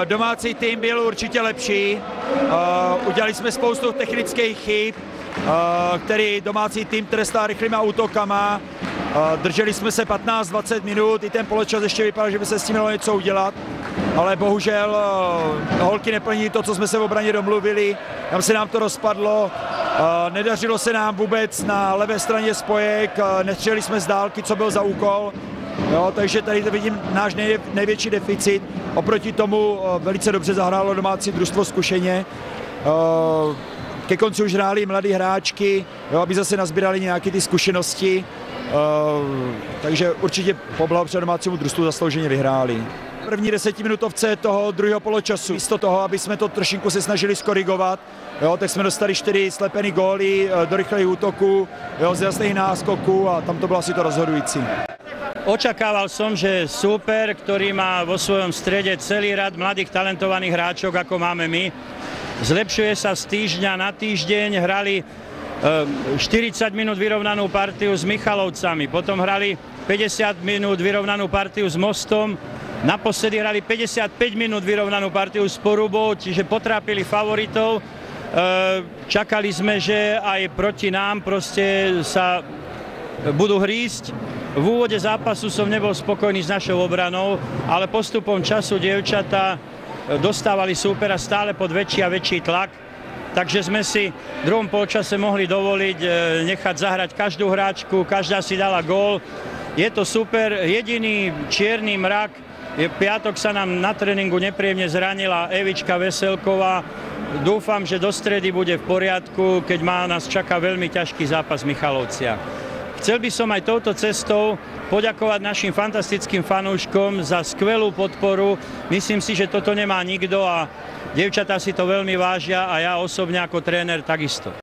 Domácí tým byl určitě lepší. Udělali jsme spoustu technických chyb, který domácí tým trestal rychlýma útokama. Drželi jsme se 15-20 minut, i ten poločas ještě vypadal, že by se s tím mělo něco udělat. Ale bohužel holky neplní to, co jsme se v obraně domluvili. Tam se nám to rozpadlo. Nedařilo se nám vůbec na levé straně spojek, nestřelili jsme z dálky, co byl za úkol. Jo, takže tady to vidím náš největší deficit. Oproti tomu velice dobře zahrálo domácí družstvo zkušeně. Ke konci už hráli mladí hráčky, jo, aby zase nazbírali nějaké ty zkušenosti. Takže určitě poblahopřeji domácímu družstvu, zaslouženě vyhráli. První 10minutovce toho druhého poločasu, místo toho, aby jsme to trošinku se snažili skorigovat, jo, tak jsme dostali 4 slepený góly do rychlých útoků, jo, z jasných náskoků a tam to bylo asi to rozhodující. Očakával som, že súper, ktorý má vo svojom strede celý rad mladých talentovaných hráčok, ako máme my, zlepšuje sa z týždňa na týždeň, hrali 40 minút vyrovnanú partiu s Michalovcami, potom hrali 50 minút vyrovnanú partiu s Mostom, naposledy hrali 55 minút vyrovnanú partiu s Porubou, čiže potrápili favoritov. Čakali sme, že aj proti nám proste sa budú hrísť. V úvode zápasu som nebol spokojný s našou obranou, ale postupom času dievčatá dostávali súpera stále pod väčší a väčší tlak. Takže sme si v druhom polčase mohli dovoliť nechať zahrať každú hráčku, každá si dala gól. Je to super, jediný čierny mrak, piatok sa nám na tréningu nepríjemne zranila Evička Veselková. Dúfam, že do stredy bude v poriadku, keď nás čaká veľmi ťažký zápas v Michalovciach. Chcel by som aj touto cestou poďakovať našim fantastickým fanúškom za skvelú podporu. Myslím si, že toto nemá nikto a dievčatá si to veľmi vážia a ja osobne ako tréner takisto.